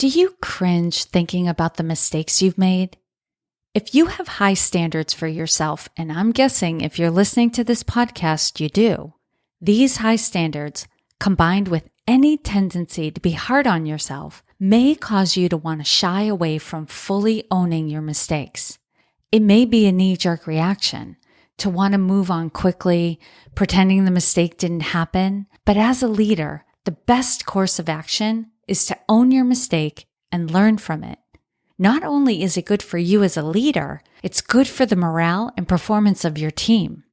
Do you cringe thinking about the mistakes you've made? If you have high standards for yourself, and I'm guessing if you're listening to this podcast, you do, these high standards, combined with any tendency to be hard on yourself, may cause you to want to shy away from fully owning your mistakes. It may be a knee-jerk reaction to want to move on quickly, pretending the mistake didn't happen. But as a leader, the best course of action is to own your mistake and learn from it. Not only is it good for you as a leader, it's good for the morale and performance of your team.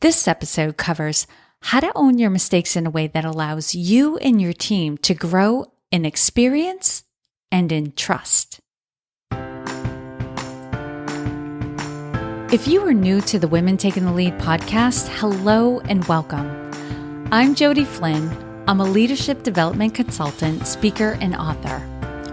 This episode covers how to own your mistakes in a way that allows you and your team to grow in experience and in trust. If you are new to the Women Taking the Lead podcast, hello and welcome. I'm Jody Flynn. I'm a leadership development consultant, speaker, and author.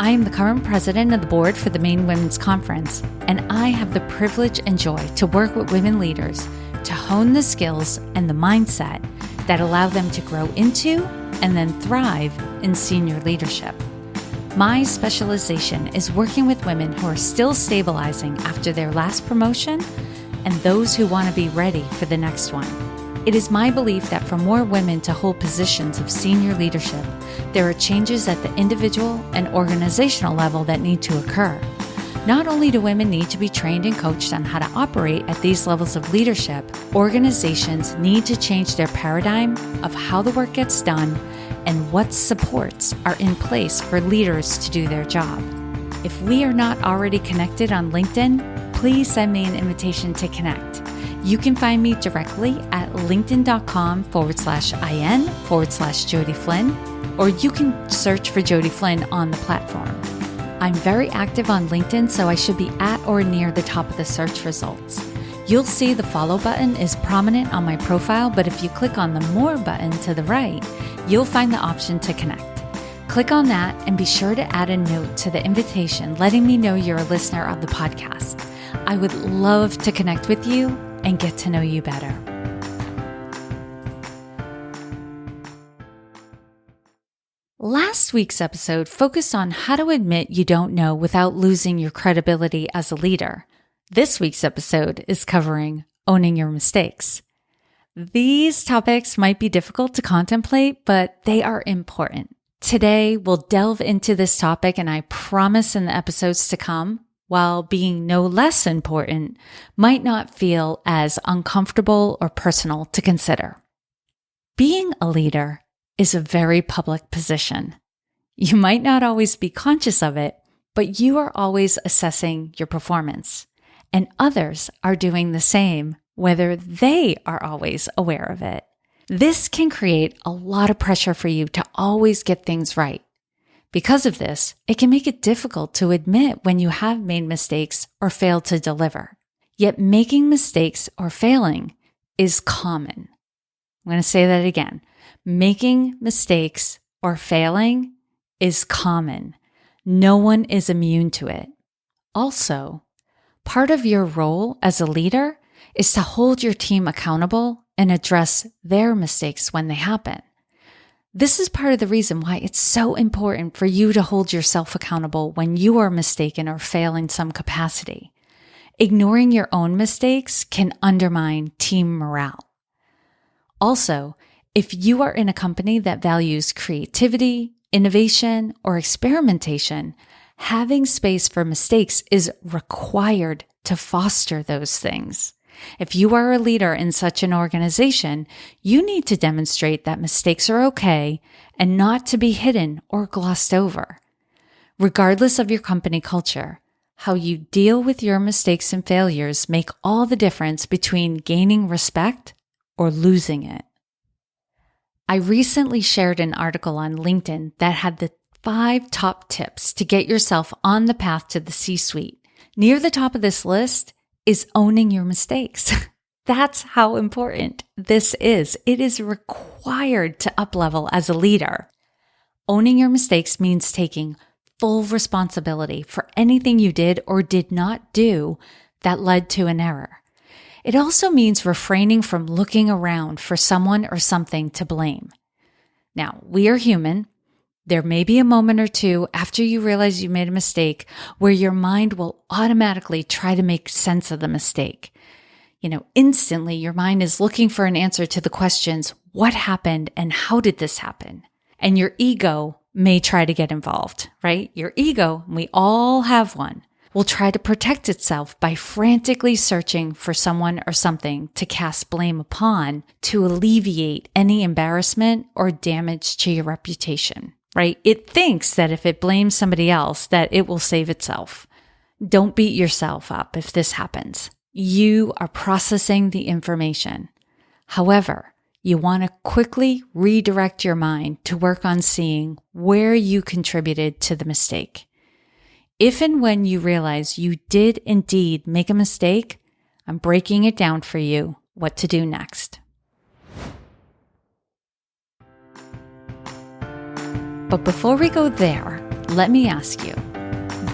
I am the current president of the board for the Maine Women's Conference, and I have the privilege and joy to work with women leaders to hone the skills and the mindset that allow them to grow into and then thrive in senior leadership. My specialization is working with women who are still stabilizing after their last promotion and those who want to be ready for the next one. It is my belief that for more women to hold positions of senior leadership, there are changes at the individual and organizational level that need to occur. Not only do women need to be trained and coached on how to operate at these levels of leadership, organizations need to change their paradigm of how the work gets done and what supports are in place for leaders to do their job. If we are not already connected on LinkedIn, please send me an invitation to connect. You can find me directly at linkedin.com/in/Jody Flynn, or you can search for Jody Flynn on the platform. I'm very active on LinkedIn, so I should be at or near the top of the search results. You'll see the follow button is prominent on my profile, but if you click on the more button to the right, you'll find the option to connect. Click on that and be sure to add a note to the invitation letting me know you're a listener of the podcast. I would love to connect with you and get to know you better. Last week's episode focused on how to admit you don't know without losing your credibility as a leader. This week's episode is covering owning your mistakes. These topics might be difficult to contemplate, but they are important. Today, we'll delve into this topic, and I promise in the episodes to come, while being no less important, might not feel as uncomfortable or personal to consider. Being a leader is a very public position. You might not always be conscious of it, but you are always assessing your performance, and others are doing the same, whether they are always aware of it. This can create a lot of pressure for you to always get things right. Because of this, it can make it difficult to admit when you have made mistakes or failed to deliver. Yet making mistakes or failing is common. I'm going to say that again. Making mistakes or failing is common. No one is immune to it. Also, part of your role as a leader is to hold your team accountable and address their mistakes when they happen. This is part of the reason why it's so important for you to hold yourself accountable when you are mistaken or fail in some capacity. Ignoring your own mistakes can undermine team morale. Also, if you are in a company that values creativity, innovation, or experimentation, having space for mistakes is required to foster those things. If you are a leader in such an organization, you need to demonstrate that mistakes are okay and not to be hidden or glossed over. Regardless of your company culture, how you deal with your mistakes and failures make all the difference between gaining respect or losing it. I recently shared an article on LinkedIn that had the 5 top tips to get yourself on the path to the C-suite. Near the top of this list is owning your mistakes. That's how important this is. It is required to up-level as a leader. Owning your mistakes means taking full responsibility for anything you did or did not do that led to an error. It also means refraining from looking around for someone or something to blame. Now, we are human, There may be a moment or two after you realize you made a mistake where your mind will automatically try to make sense of the mistake. Instantly your mind is looking for an answer to the questions, what happened and how did this happen? And your ego may try to get involved, right? Your ego, we all have one, will try to protect itself by frantically searching for someone or something to cast blame upon to alleviate any embarrassment or damage to your reputation, right? It thinks that if it blames somebody else, that it will save itself. Don't beat yourself up if this happens. You are processing the information. However, you want to quickly redirect your mind to work on seeing where you contributed to the mistake. If and when you realize you did indeed make a mistake, I'm breaking it down for you what to do next. But before we go there, let me ask you,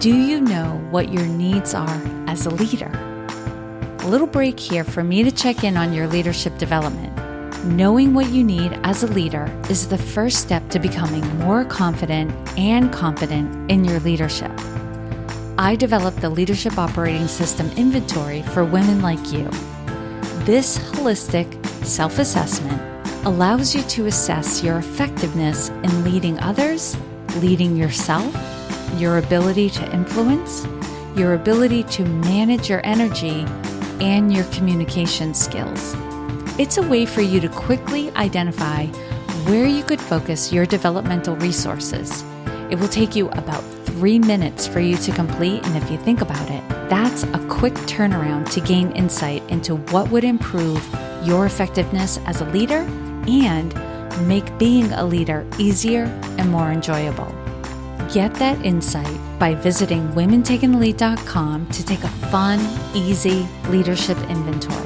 do you know what your needs are as a leader? A little break here for me to check in on your leadership development. Knowing what you need as a leader is the first step to becoming more confident and competent in your leadership. I developed the Leadership Operating System Inventory for women like you. This holistic self-assessment allows you to assess your effectiveness in leading others, leading yourself, your ability to influence, your ability to manage your energy, and your communication skills. It's a way for you to quickly identify where you could focus your developmental resources. It will take you about 3 minutes for you to complete, and if you think about it, that's a quick turnaround to gain insight into what would improve your effectiveness as a leader and make being a leader easier and more enjoyable. Get that insight by visiting womentakingthelead.com to take a fun, easy leadership inventory.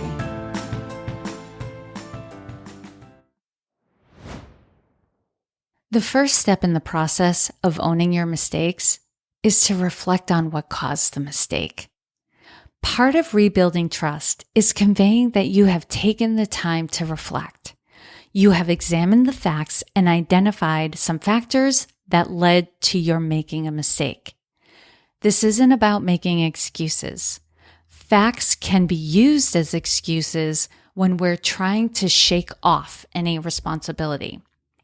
The first step in the process of owning your mistakes is to reflect on what caused the mistake. Part of rebuilding trust is conveying that you have taken the time to reflect. You have examined the facts and identified some factors that led to your making a mistake. This isn't about making excuses. Facts can be used as excuses when we're trying to shake off any responsibility.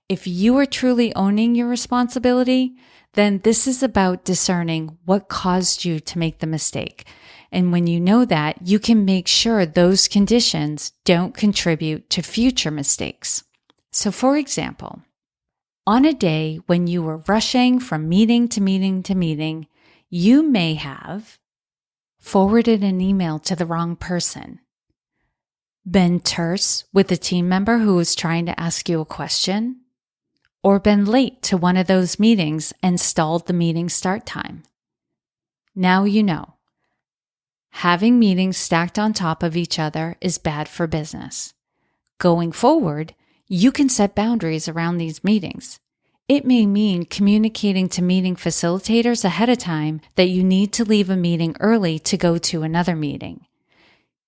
If you are truly owning your responsibility, then this is about discerning what caused you to make the mistake. And when you know that, you can make sure those conditions don't contribute to future mistakes. So for example, on a day when you were rushing from meeting to meeting to meeting, you may have forwarded an email to the wrong person, been terse with a team member who was trying to ask you a question, or been late to one of those meetings and stalled the meeting start time. Now you know. Having meetings stacked on top of each other is bad for business. Going forward, you can set boundaries around these meetings. It may mean communicating to meeting facilitators ahead of time that you need to leave a meeting early to go to another meeting.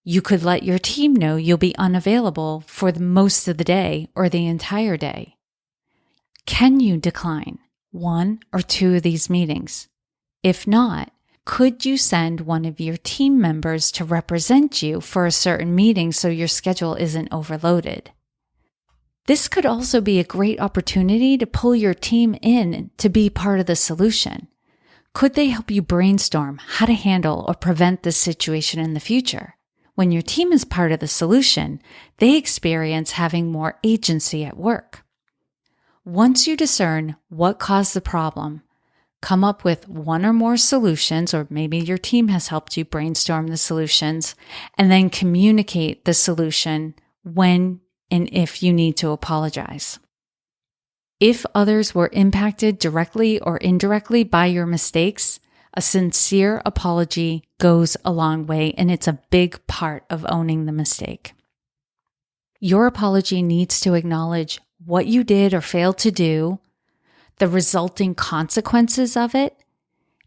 You could let your team know you'll be unavailable for most of the day or the entire day. Can you decline 1 or 2 of these meetings? If not, could you send one of your team members to represent you for a certain meeting so your schedule isn't overloaded? This could also be a great opportunity to pull your team in to be part of the solution. Could they help you brainstorm how to handle or prevent this situation in the future? When your team is part of the solution, they experience having more agency at work. Once you discern what caused the problem, come up with 1 or more solutions, or maybe your team has helped you brainstorm the solutions, and then communicate the solution when and if you need to apologize. If others were impacted directly or indirectly by your mistakes, a sincere apology goes a long way, and it's a big part of owning the mistake. Your apology needs to acknowledge what you did or failed to do, the resulting consequences of it,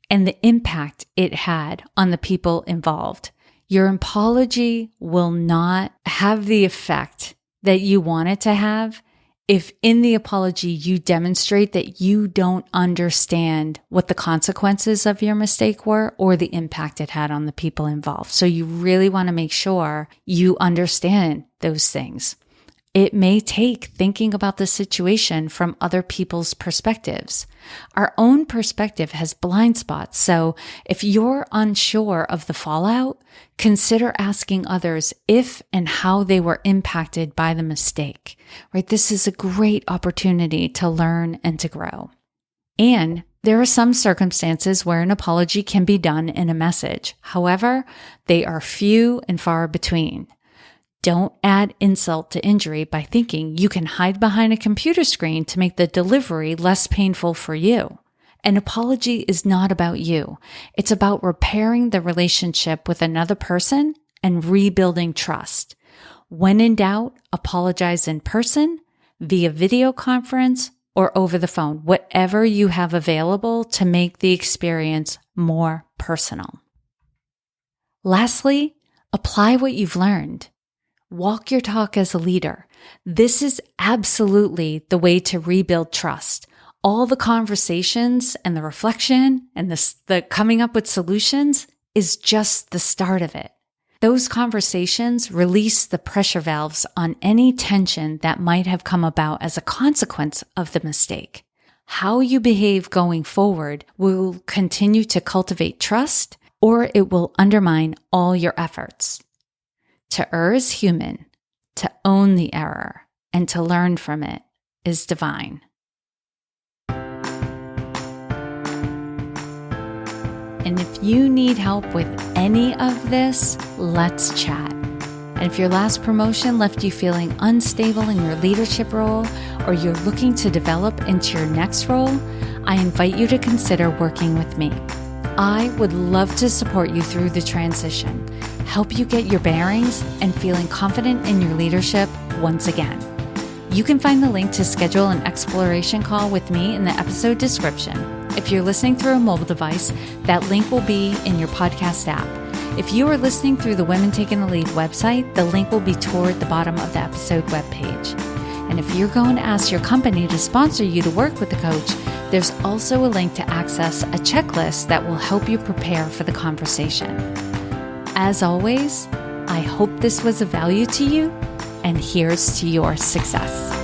and the impact it had on the people involved. Your apology will not have the effect that you want it to have If in the apology you demonstrate that you don't understand what the consequences of your mistake were or the impact it had on the people involved. So you really want to make sure you understand those things. It may take thinking about the situation from other people's perspectives. Our own perspective has blind spots, so if you're unsure of the fallout, consider asking others if and how they were impacted by the mistake, right? This is a great opportunity to learn and to grow. And there are some circumstances where an apology can be done in a message. However, they are few and far between. Don't add insult to injury by thinking you can hide behind a computer screen to make the delivery less painful for you. An apology is not about you. It's about repairing the relationship with another person and rebuilding trust. When in doubt, apologize in person, via video conference, or over the phone, whatever you have available to make the experience more personal. Lastly, apply what you've learned. Walk your talk as a leader. This is absolutely the way to rebuild trust. All the conversations and the reflection and the coming up with solutions is just the start of it. Those conversations release the pressure valves on any tension that might have come about as a consequence of the mistake. How you behave going forward will continue to cultivate trust, or it will undermine all your efforts. To err is human, to own the error, and to learn from it is divine. And if you need help with any of this, let's chat. And if your last promotion left you feeling unstable in your leadership role, or you're looking to develop into your next role, I invite you to consider working with me. I would love to support you through the transition, help you get your bearings, and feeling confident in your leadership once again. You can find the link to schedule an exploration call with me in the episode description. If you're listening through a mobile device, that link will be in your podcast app. If you are listening through the Women Taking the Lead website, the link will be toward the bottom of the episode webpage. And if you're going to ask your company to sponsor you to work with the coach, there's also a link to access a checklist that will help you prepare for the conversation. As always, I hope this was of value to you, and here's to your success.